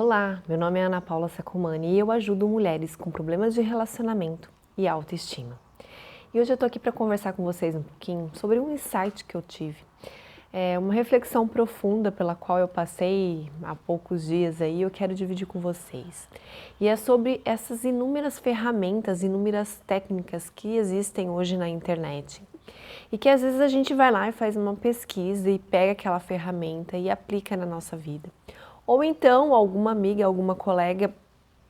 Olá, meu nome é Ana Paula Sacomani e eu ajudo mulheres com problemas de relacionamento e autoestima. E hoje eu tô aqui para conversar com vocês um pouquinho sobre um insight que eu tive. É uma reflexão profunda pela qual eu passei há poucos dias aí, eu quero dividir com vocês. E é sobre essas inúmeras ferramentas, inúmeras técnicas que existem hoje na internet. E que às vezes a gente vai lá e faz uma pesquisa e pega aquela ferramenta e aplica na nossa vida. Ou então alguma amiga, alguma colega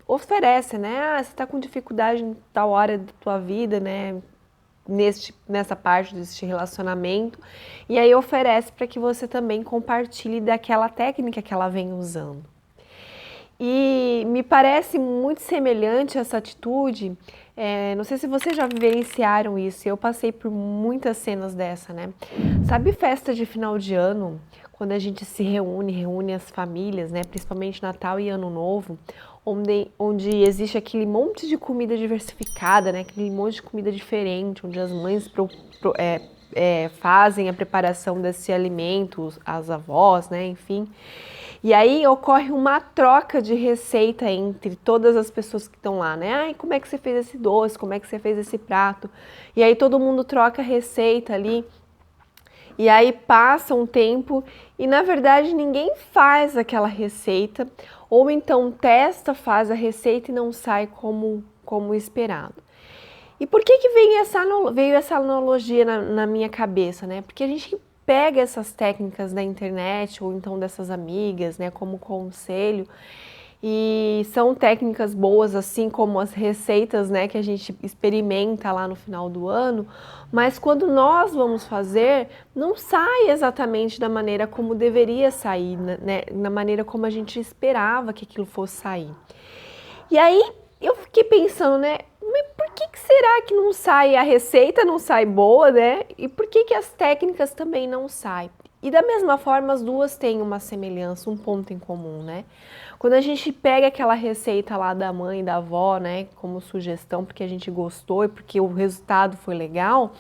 oferece, né? Ah, você está com dificuldade em tal área da tua vida, né? Nessa parte desse relacionamento. E aí oferece para que você também compartilhe daquela técnica que ela vem usando. E me parece muito semelhante essa atitude, não sei se vocês já vivenciaram isso, eu passei por muitas cenas dessa, né? Sabe festa de final de ano, quando a gente se reúne as famílias, né? Principalmente Natal e Ano Novo, onde existe aquele monte de comida diversificada, né? Aquele monte de comida diferente, onde as mães fazem a preparação desse alimento, as avós, né? Enfim. E aí ocorre uma troca de receita entre todas as pessoas que estão lá, né? Ai, como é que você fez esse doce? Como é que você fez esse prato? E aí todo mundo troca a receita ali. E aí passa um tempo e na verdade ninguém faz aquela receita, ou então testa, faz a receita e não sai como esperado. E por que veio essa analogia na minha cabeça, né? Porque a gente pega essas técnicas da internet ou então dessas amigas, né, como conselho, e são técnicas boas, assim como as receitas, né, que a gente experimenta lá no final do ano, mas quando nós vamos fazer, não sai exatamente da maneira como deveria sair, né, na maneira como a gente esperava que aquilo fosse sair. E aí eu fiquei pensando, né, mas por que será que não sai, a receita não sai boa, né? E por que as técnicas também não saem? E da mesma forma, as duas têm uma semelhança, um ponto em comum, né? Quando a gente pega aquela receita lá da mãe, da avó, né, como sugestão, porque a gente gostou e porque o resultado foi legal,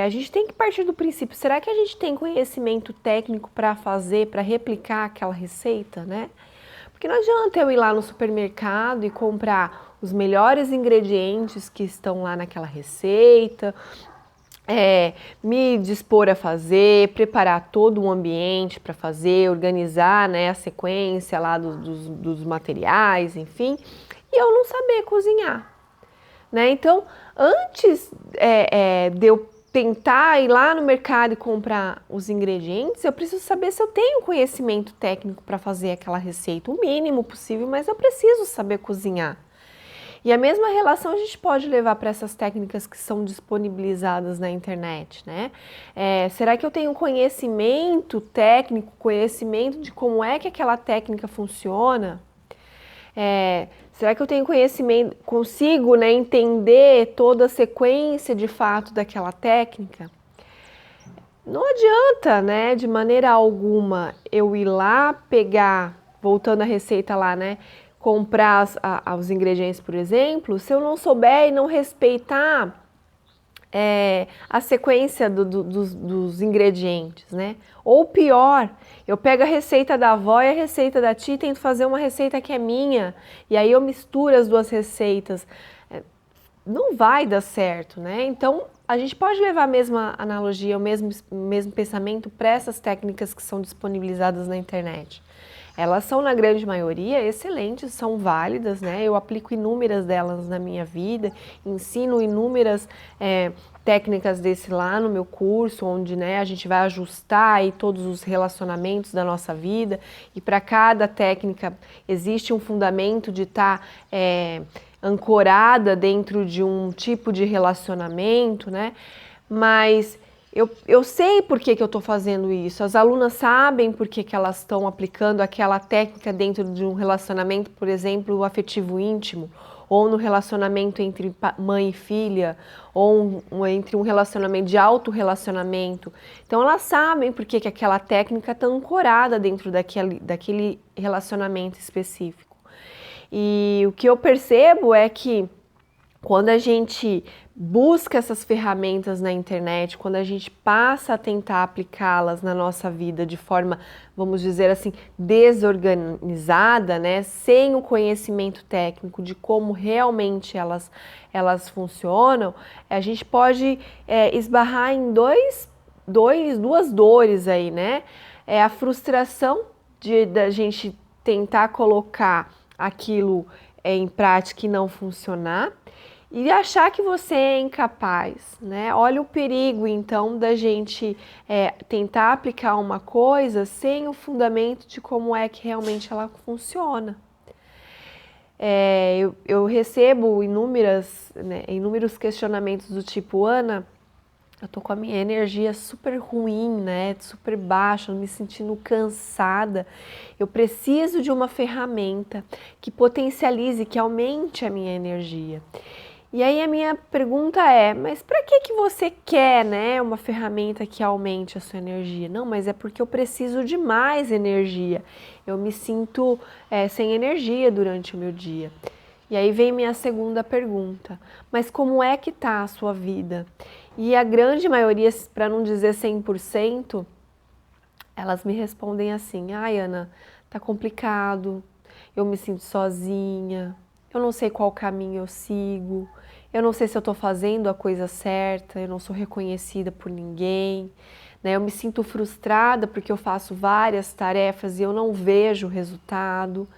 a gente tem que partir do princípio, será que a gente tem conhecimento técnico para fazer, para replicar aquela receita, né? Porque não adianta eu ir lá no supermercado e comprar os melhores ingredientes que estão lá naquela receita, me dispor a fazer, preparar todo o ambiente para fazer, organizar, né, a sequência lá dos materiais, enfim, e eu não saber cozinhar, né? Então, antes de eu tentar ir lá no mercado e comprar os ingredientes, eu preciso saber se eu tenho conhecimento técnico para fazer aquela receita, o mínimo possível, mas eu preciso saber cozinhar. E a mesma relação a gente pode levar para essas técnicas que são disponibilizadas na internet, né? Será que eu tenho conhecimento técnico, conhecimento de como é que aquela técnica funciona? Será que eu tenho conhecimento, consigo, né, entender toda a sequência de fato daquela técnica? Não adianta, né, de maneira alguma eu ir lá pegar, voltando à receita lá, né, comprar os ingredientes, por exemplo, se eu não souber e não respeitar a sequência dos ingredientes, né? Ou pior, eu pego a receita da avó e a receita da tia e tento fazer uma receita que é minha, e aí eu misturo as duas receitas. Não vai dar certo, né? Então, a gente pode levar a mesma analogia, o mesmo pensamento para essas técnicas que são disponibilizadas na internet. Elas são, na grande maioria, excelentes, são válidas, né? Eu aplico inúmeras delas na minha vida, ensino inúmeras técnicas desse lá no meu curso, onde, né, a gente vai ajustar aí todos os relacionamentos da nossa vida, e para cada técnica existe um fundamento de estar ancorada dentro de um tipo de relacionamento, né? Mas eu sei por que eu estou fazendo isso, as alunas sabem por que elas estão aplicando aquela técnica dentro de um relacionamento, por exemplo, afetivo íntimo, ou no relacionamento entre mãe e filha, ou entre um relacionamento de autorrelacionamento. Então elas sabem por que aquela técnica está ancorada dentro daquele relacionamento específico. E o que eu percebo é que quando a gente busca essas ferramentas na internet, quando a gente passa a tentar aplicá-las na nossa vida de forma, vamos dizer assim, desorganizada, né, sem o conhecimento técnico de como realmente elas funcionam, a gente pode esbarrar em duas dores aí, né? É a frustração da gente tentar colocar aquilo em prática e não funcionar, e achar que você é incapaz, né? Olha o perigo, então, da gente tentar aplicar uma coisa sem o fundamento de como é que realmente ela funciona. Eu recebo inúmeros questionamentos do tipo, Ana, eu tô com a minha energia super ruim, né? Super baixa, me sentindo cansada. Eu preciso de uma ferramenta que potencialize, que aumente a minha energia. E aí a minha pergunta é, mas para que você quer, né, uma ferramenta que aumente a sua energia? Não, mas é porque eu preciso de mais energia. Eu me sinto sem energia durante o meu dia. E aí vem minha segunda pergunta, mas como é que tá a sua vida? E a grande maioria, para não dizer 100%, elas me respondem assim, ai Ana, tá complicado, eu me sinto sozinha, eu não sei qual caminho eu sigo, eu não sei se eu estou fazendo a coisa certa, eu não sou reconhecida por ninguém, né? Eu me sinto frustrada porque eu faço várias tarefas e eu não vejo o resultado.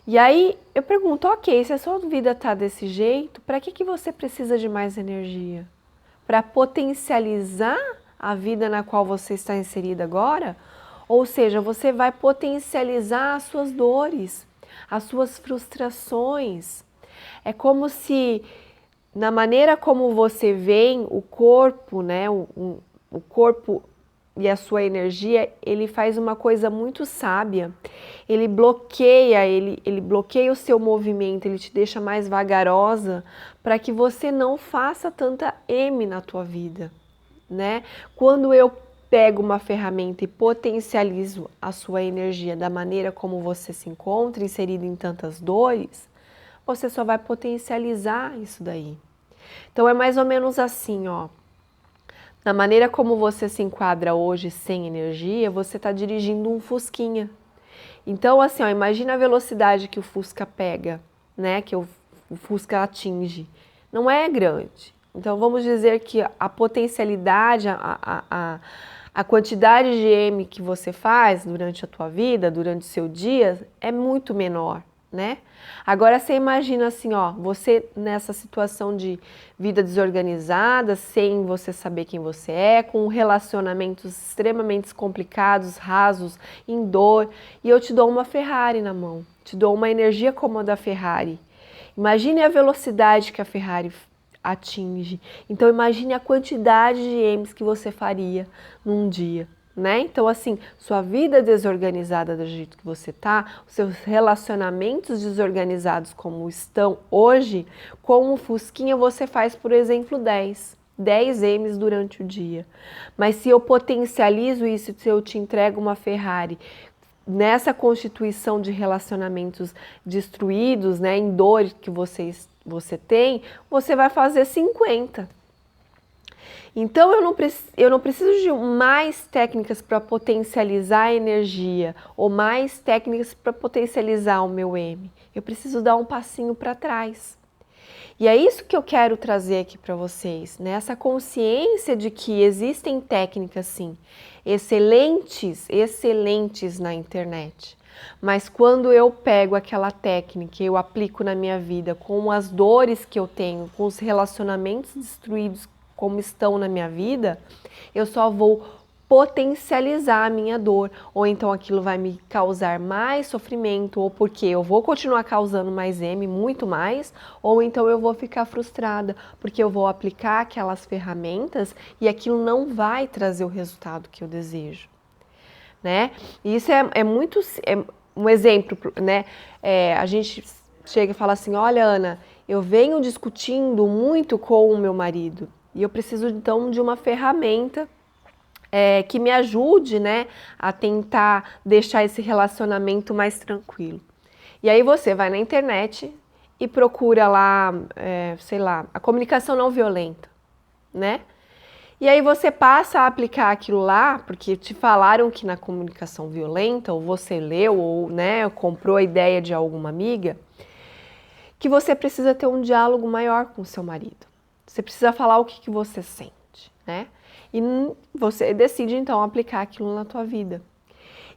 E aí eu pergunto, ok, se a sua vida está desse jeito, para que você precisa de mais energia? Para potencializar a vida na qual você está inserida agora? Ou seja, você vai potencializar as suas dores, as suas frustrações. É como se, na maneira como você vê o corpo, né, o corpo e a sua energia, ele faz uma coisa muito sábia. Ele bloqueia o seu movimento, ele te deixa mais vagarosa para que você não faça tanta M na tua vida, né? Quando eu pego uma ferramenta e potencializo a sua energia da maneira como você se encontra, inserido em tantas dores, você só vai potencializar isso daí. Então é mais ou menos assim, ó. Na maneira como você se enquadra hoje sem energia, você está dirigindo um Fusquinha. Então, assim, ó, imagina a velocidade que o Fusca pega, né? Que o Fusca atinge. Não é grande. Então, vamos dizer que a potencialidade, a quantidade de M que você faz durante a tua vida, durante o seu dia, é muito menor, né? Agora você imagina assim, ó, você nessa situação de vida desorganizada, sem você saber quem você é, com relacionamentos extremamente complicados, rasos, em dor, e eu te dou uma Ferrari na mão, te dou uma energia como a da Ferrari. Imagine a velocidade que a Ferrari atinge. Então imagine a quantidade de M's que você faria num dia. Né? Então, assim, sua vida desorganizada do jeito que você tá, os seus relacionamentos desorganizados como estão hoje, com o Fusquinha você faz, por exemplo, 10 M's durante o dia. Mas se eu potencializo isso, se eu te entrego uma Ferrari, nessa constituição de relacionamentos destruídos, né, em dor que você tem, você vai fazer 50. Então eu não preciso de mais técnicas para potencializar a energia ou mais técnicas para potencializar o meu M. Eu preciso dar um passinho para trás. E é isso que eu quero trazer aqui para vocês, né? Essa consciência de que existem técnicas, sim, excelentes na internet. Mas quando eu pego aquela técnica e eu aplico na minha vida com as dores que eu tenho, com os relacionamentos destruídos como estão na minha vida, eu só vou potencializar a minha dor, ou então aquilo vai me causar mais sofrimento, ou porque eu vou continuar causando mais M, muito mais, ou então eu vou ficar frustrada, porque eu vou aplicar aquelas ferramentas e aquilo não vai trazer o resultado que eu desejo, né? E isso é um exemplo, né? A gente chega e fala assim, olha Ana, eu venho discutindo muito com o meu marido, e eu preciso então de uma ferramenta que me ajude, né, a tentar deixar esse relacionamento mais tranquilo. E aí você vai na internet e procura lá, sei lá, a comunicação não violenta, né? E aí você passa a aplicar aquilo lá, porque te falaram que na comunicação violenta, ou você leu, ou né, comprou a ideia de alguma amiga, que você precisa ter um diálogo maior com o seu marido. Você precisa falar o que você sente, né? E você decide então aplicar aquilo na tua vida.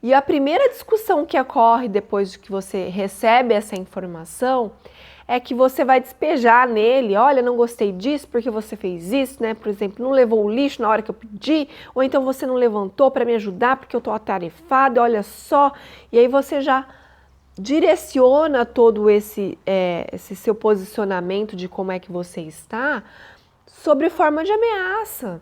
E a primeira discussão que ocorre depois de que você recebe essa informação é que você vai despejar nele, olha, não gostei disso porque você fez isso, né? Por exemplo, não levou o lixo na hora que eu pedi, ou então você não levantou para me ajudar porque eu estou atarefada, olha só. E aí você já direciona todo esse seu posicionamento de como é que você está sobre forma de ameaça,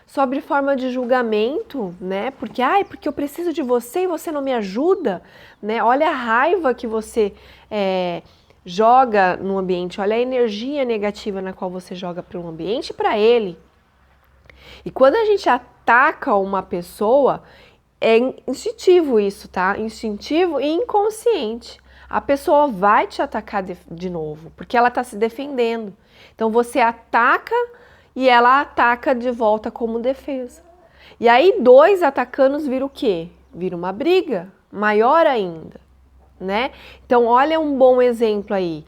sobre forma de julgamento, né? Porque eu preciso de você e você não me ajuda, né? Olha a raiva que você joga no ambiente, olha a energia negativa na qual você joga para o ambiente e para ele. E quando a gente ataca uma pessoa, é instintivo isso, tá? Instintivo e inconsciente. A pessoa vai te atacar de novo, porque ela está se defendendo. Então você ataca e ela ataca de volta como defesa. E aí dois atacando vira o quê? Vira uma briga, maior ainda, né? Então olha um bom exemplo aí.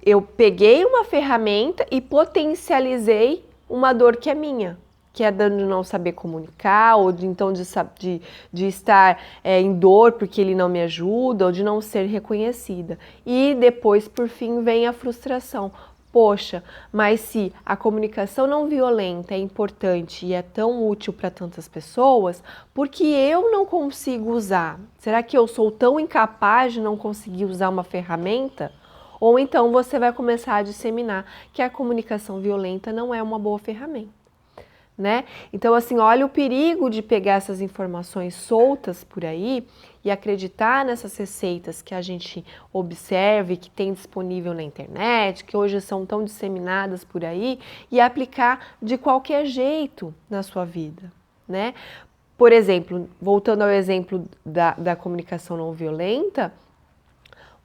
Eu peguei uma ferramenta e potencializei uma dor que é minha, que é de não saber comunicar, ou de estar em dor porque ele não me ajuda, ou de não ser reconhecida. E depois, por fim, vem a frustração. Poxa, mas se a comunicação não violenta é importante e é tão útil para tantas pessoas, por que eu não consigo usar? Será que eu sou tão incapaz de não conseguir usar uma ferramenta? Ou então você vai começar a disseminar que a comunicação violenta não é uma boa ferramenta, né? Então, assim, olha o perigo de pegar essas informações soltas por aí e acreditar nessas receitas que a gente observe, que tem disponível na internet, que hoje são tão disseminadas por aí, e aplicar de qualquer jeito na sua vida, né? Por exemplo, voltando ao exemplo da comunicação não violenta,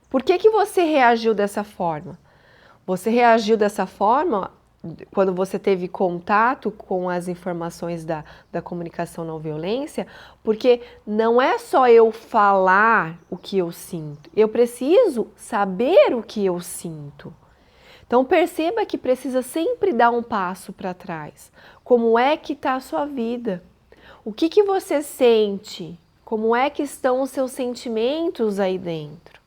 por que você reagiu dessa forma? Você reagiu dessa forma quando você teve contato com as informações da comunicação não violência, porque não é só eu falar o que eu sinto, eu preciso saber o que eu sinto. Então perceba que precisa sempre dar um passo para trás. Como é que está a sua vida? O que você sente? Como é que estão os seus sentimentos aí dentro?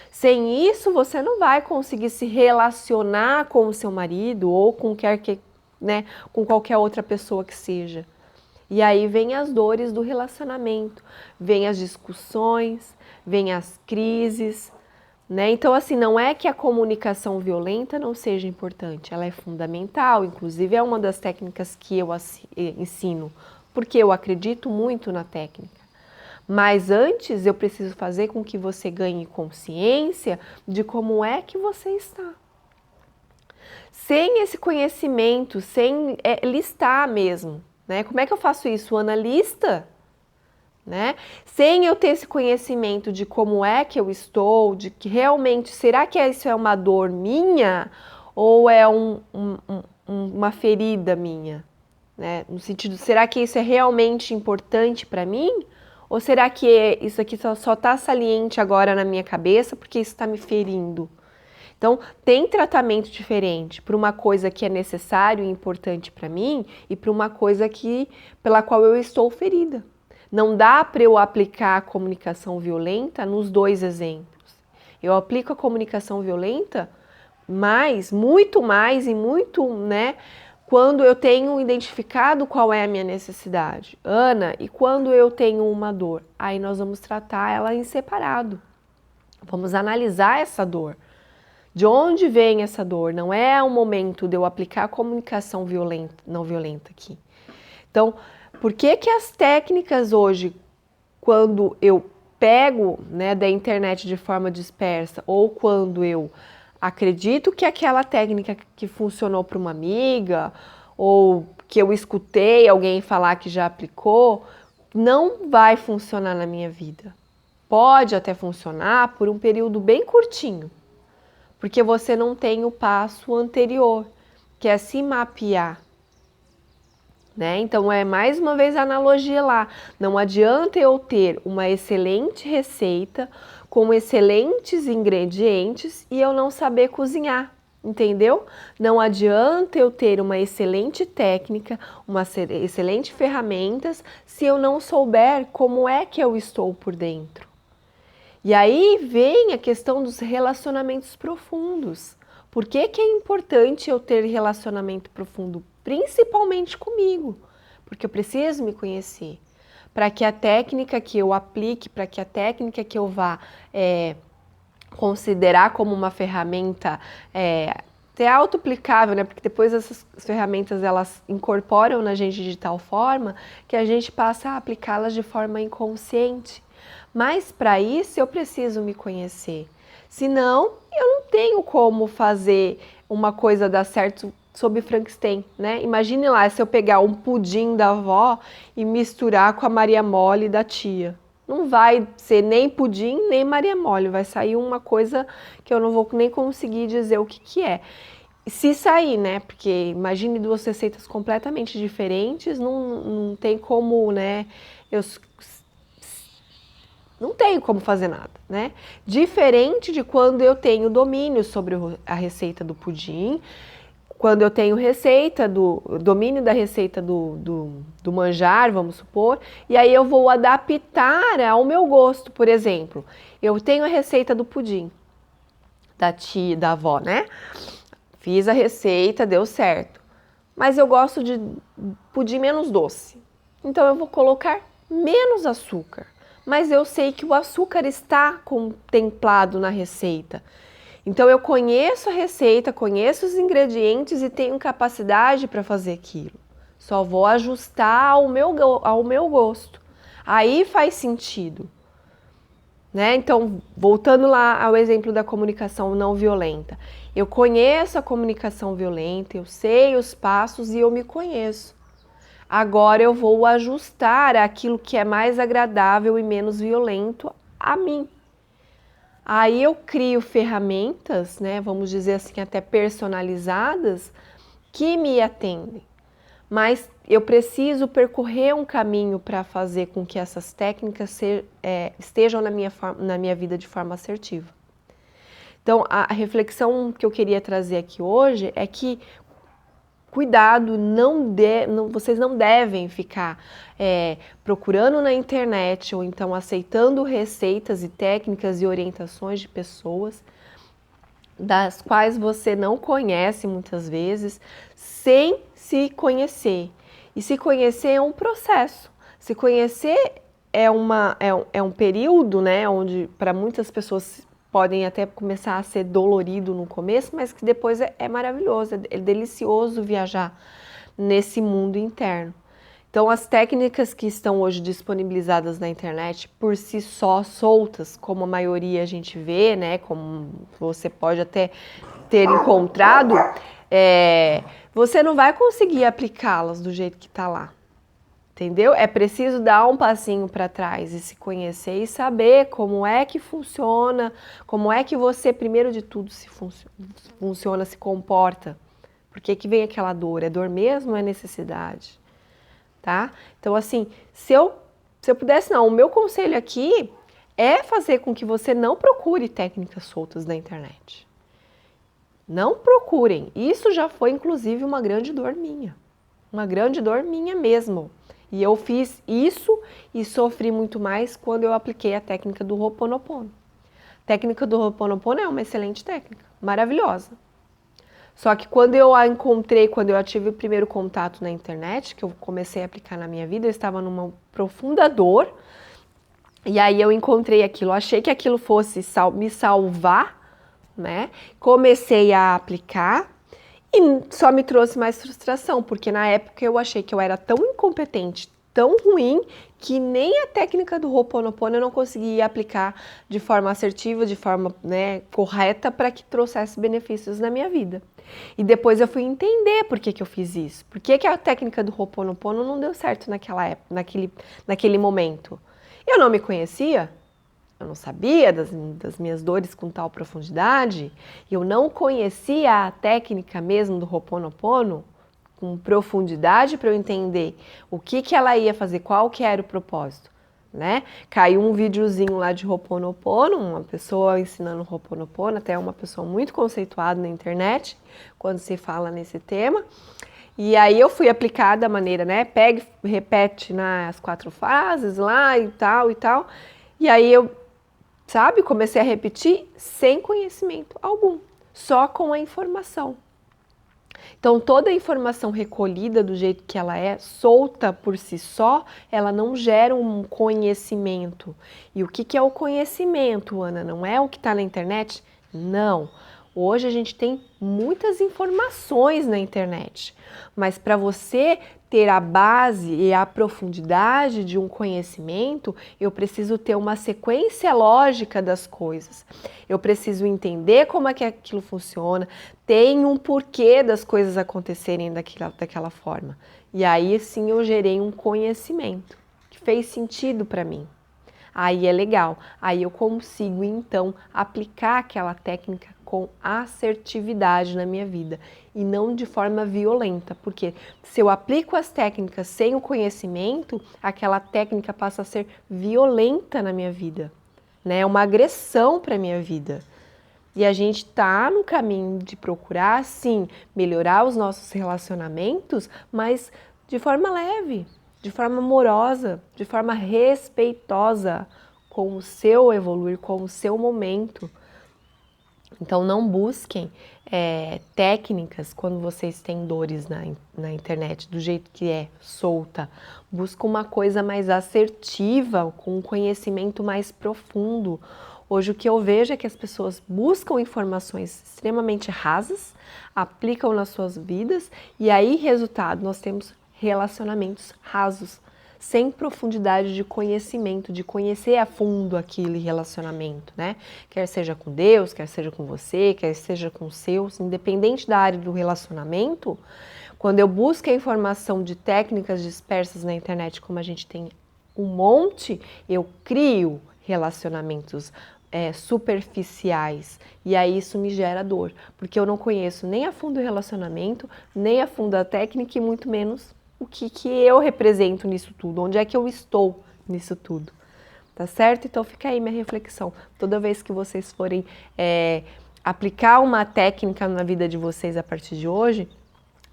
Sem isso, você não vai conseguir se relacionar com o seu marido ou com qualquer outra pessoa que seja. E aí vem as dores do relacionamento, vem as discussões, vem as crises, né? Então, assim, não é que a comunicação violenta não seja importante, ela é fundamental, inclusive é uma das técnicas que eu ensino, porque eu acredito muito na técnica. Mas antes eu preciso fazer com que você ganhe consciência de como é que você está. Sem esse conhecimento, sem listar mesmo, né? Como é que eu faço isso? Analista, né? Sem eu ter esse conhecimento de como é que eu estou, de que realmente, será que isso é uma dor minha ou é uma ferida minha, né? No sentido, será que isso é realmente importante para mim? Ou será que isso aqui só está saliente agora na minha cabeça porque isso está me ferindo? Então, tem tratamento diferente para uma coisa que é necessário e importante para mim e para uma coisa pela qual eu estou ferida. Não dá para eu aplicar a comunicação violenta nos dois exemplos. Eu aplico a comunicação violenta muito mais e muito, né? Quando eu tenho identificado qual é a minha necessidade, Ana, e quando eu tenho uma dor, aí nós vamos tratar ela em separado. Vamos analisar essa dor. De onde vem essa dor? Não é o momento de eu aplicar a comunicação não violenta aqui. Então, por que as técnicas hoje, quando eu pego, né, da internet de forma dispersa, ou quando eu acredito que aquela técnica que funcionou para uma amiga ou que eu escutei alguém falar que já aplicou, não vai funcionar na minha vida. Pode até funcionar por um período bem curtinho, porque você não tem o passo anterior, que é se mapear. Né? Então, é mais uma vez a analogia lá. Não adianta eu ter uma excelente receita com excelentes ingredientes e eu não saber cozinhar, entendeu? Não adianta eu ter uma excelente técnica, uma excelente ferramentas, se eu não souber como é que eu estou por dentro. E aí vem a questão dos relacionamentos profundos. Por que que é importante eu ter relacionamento profundo? Principalmente comigo, porque eu preciso me conhecer. Para que a técnica que eu aplique, para que a técnica que eu vá considerar como uma ferramenta até auto-aplicável, né? Porque depois essas ferramentas elas incorporam na gente de tal forma que a gente passa a aplicá-las de forma inconsciente. Mas para isso eu preciso me conhecer. Senão, eu não tenho como fazer uma coisa dar certo sob Frankenstein, né? Imagine lá se eu pegar um pudim da avó e misturar com a Maria Mole da tia. Não vai ser nem pudim, nem Maria Mole. Vai sair uma coisa que eu não vou nem conseguir dizer o que que é. Se sair, né? Porque imagine duas receitas completamente diferentes, não tem como, né? Não tenho como fazer nada, né? Diferente de quando eu tenho domínio sobre a receita do pudim, quando eu tenho domínio da receita do manjar, vamos supor, e aí eu vou adaptar ao meu gosto. Por exemplo, eu tenho a receita do pudim da tia, da avó, né? Fiz a receita, deu certo. Mas eu gosto de pudim menos doce. Então eu vou colocar menos açúcar. Mas eu sei que o açúcar está contemplado na receita. Então eu conheço a receita, conheço os ingredientes e tenho capacidade para fazer aquilo. Só vou ajustar ao meu gosto. Aí faz sentido. Né? Então, voltando lá ao exemplo da comunicação não violenta. Eu conheço a comunicação violenta, eu sei os passos e eu me conheço. Agora eu vou ajustar aquilo que é mais agradável e menos violento a mim. Aí eu crio ferramentas, né, vamos dizer assim, até personalizadas, que me atendem. Mas eu preciso percorrer um caminho para fazer com que essas técnicas estejam na minha vida de forma assertiva. Então, a reflexão que eu queria trazer aqui hoje é que cuidado, vocês não devem ficar procurando na internet ou então aceitando receitas e técnicas e orientações de pessoas das quais você não conhece muitas vezes, sem se conhecer. E se conhecer é um processo. Se conhecer é um período, né, onde para muitas pessoas podem até começar a ser dolorido no começo, mas que depois é maravilhoso, é delicioso viajar nesse mundo interno. Então, as técnicas que estão hoje disponibilizadas na internet, por si só, soltas, como a maioria a gente vê, né, como você pode até ter encontrado, você não vai conseguir aplicá-las do jeito que está lá. Entendeu? É preciso dar um passinho para trás e se conhecer e saber como é que funciona, como é que você, primeiro de tudo, funciona, se comporta. Por que que vem aquela dor? É dor mesmo ou é necessidade? Tá? Então, assim, se eu pudesse, não, o meu conselho aqui é fazer com que você não procure técnicas soltas na internet. Não procurem. Isso já foi, inclusive, uma grande dor minha. Uma grande dor minha mesmo. E eu fiz isso e sofri muito mais quando eu apliquei a técnica do Ho'oponopono. A técnica do Ho'oponopono é uma excelente técnica, maravilhosa. Só que quando eu a encontrei, quando eu tive o primeiro contato na internet, que eu comecei a aplicar na minha vida, eu estava numa profunda dor. E aí eu encontrei aquilo, achei que aquilo fosse me salvar, né? Comecei a aplicar. E só me trouxe mais frustração, porque na época eu achei que eu era tão incompetente, tão ruim, que nem a técnica do Ho'oponopono eu não conseguia aplicar de forma assertiva, de forma, né, correta, para que trouxesse benefícios na minha vida. E depois eu fui entender por que que eu fiz isso. Por que que a técnica do Ho'oponopono não deu certo naquela época, naquele momento. Eu não me conhecia. eu não sabia das minhas dores com tal profundidade, eu não conhecia a técnica mesmo do Ho'oponopono com profundidade para eu entender o que ela ia fazer, qual que era o propósito, né? Caiu um videozinho lá de Ho'oponopono, uma pessoa ensinando Ho'oponopono, até uma pessoa muito conceituada na internet, quando se fala nesse tema. E aí eu fui aplicar da maneira, né? Pega, repete as 4 fases lá e tal e tal. E aí eu, sabe, comecei a repetir sem conhecimento algum, só com a informação. Então, toda a informação recolhida do jeito que ela é, solta por si só, ela não gera um conhecimento. E o que é o conhecimento, Ana? Não é o que está na internet? Não. Hoje a gente tem muitas informações na internet, mas para você ter a base e a profundidade de um conhecimento, eu preciso ter uma sequência lógica das coisas. Eu preciso entender como é que aquilo funciona, tem um porquê das coisas acontecerem daquela forma. E aí sim eu gerei um conhecimento que fez sentido para mim. Aí é legal, aí eu consigo então aplicar aquela técnica com assertividade na minha vida e não de forma violenta, porque se eu aplico as técnicas sem o conhecimento, aquela técnica passa a ser violenta na minha vida, né? É uma agressão para a minha vida. E a gente está no caminho de procurar, sim, melhorar os nossos relacionamentos, mas de forma leve, de forma amorosa, de forma respeitosa com o seu evoluir, com o seu momento. Então não busquem técnicas quando vocês têm dores na internet, do jeito que é, solta. Busca uma coisa mais assertiva, com um conhecimento mais profundo. Hoje o que eu vejo é que as pessoas buscam informações extremamente rasas, aplicam nas suas vidas e aí, resultado, nós temos relacionamentos rasos, sem profundidade de conhecimento, de conhecer a fundo aquele relacionamento, né? Quer seja com Deus, quer seja com você, quer seja com os seus, independente da área do relacionamento, quando eu busco a informação de técnicas dispersas na internet, como a gente tem um monte, eu crio relacionamentos superficiais e aí isso me gera dor, porque eu não conheço nem a fundo o relacionamento, nem a fundo a técnica e muito menos o que eu represento nisso tudo, onde é que eu estou nisso tudo, tá certo? Então fica aí minha reflexão, toda vez que vocês forem aplicar uma técnica na vida de vocês a partir de hoje,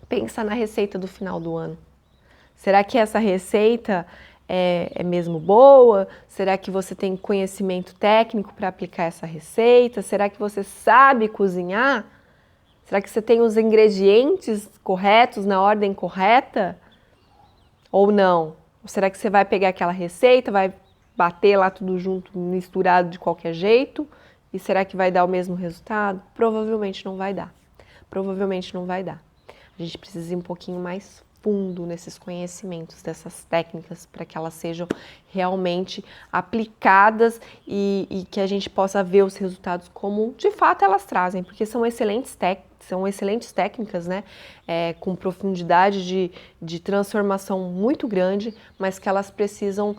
pensa na receita do final do ano. Será que essa receita é mesmo boa? Será que você tem conhecimento técnico para aplicar essa receita? Será que você sabe cozinhar? Será que você tem os ingredientes corretos, na ordem correta? Ou não? Ou será que você vai pegar aquela receita, vai bater lá tudo junto, misturado de qualquer jeito? E será que vai dar o mesmo resultado? Provavelmente não vai dar. Provavelmente não vai dar. A gente precisa ir um pouquinho mais fundo nesses conhecimentos, dessas técnicas, para que elas sejam realmente aplicadas e que a gente possa ver os resultados como de fato elas trazem, porque são excelentes técnicas, né? Com profundidade de transformação muito grande, mas que elas precisam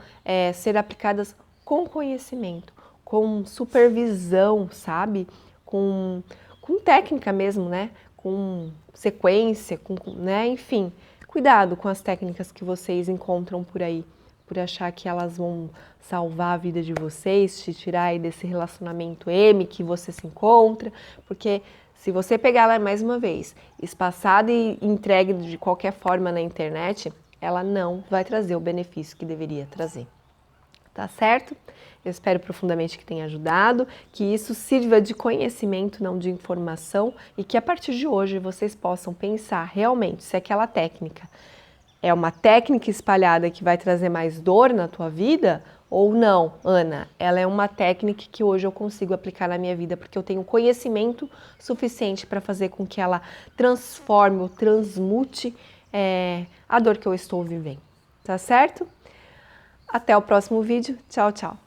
ser aplicadas com conhecimento, com supervisão, sabe? Com técnica mesmo, né? Com sequência, né? Enfim, cuidado com as técnicas que vocês encontram por aí, por achar que elas vão salvar a vida de vocês, te tirar aí desse relacionamento M que você se encontra, porque se você pegar ela mais uma vez, espaçada e entregue de qualquer forma na internet, ela não vai trazer o benefício que deveria trazer. Tá certo? Eu espero profundamente que tenha ajudado, que isso sirva de conhecimento, não de informação, e que a partir de hoje vocês possam pensar realmente se aquela técnica é uma técnica espalhada que vai trazer mais dor na tua vida ou não. Ana, ela é uma técnica que hoje eu consigo aplicar na minha vida porque eu tenho conhecimento suficiente para fazer com que ela transforme ou transmute a dor que eu estou vivendo. Tá certo? Até o próximo vídeo. Tchau, tchau.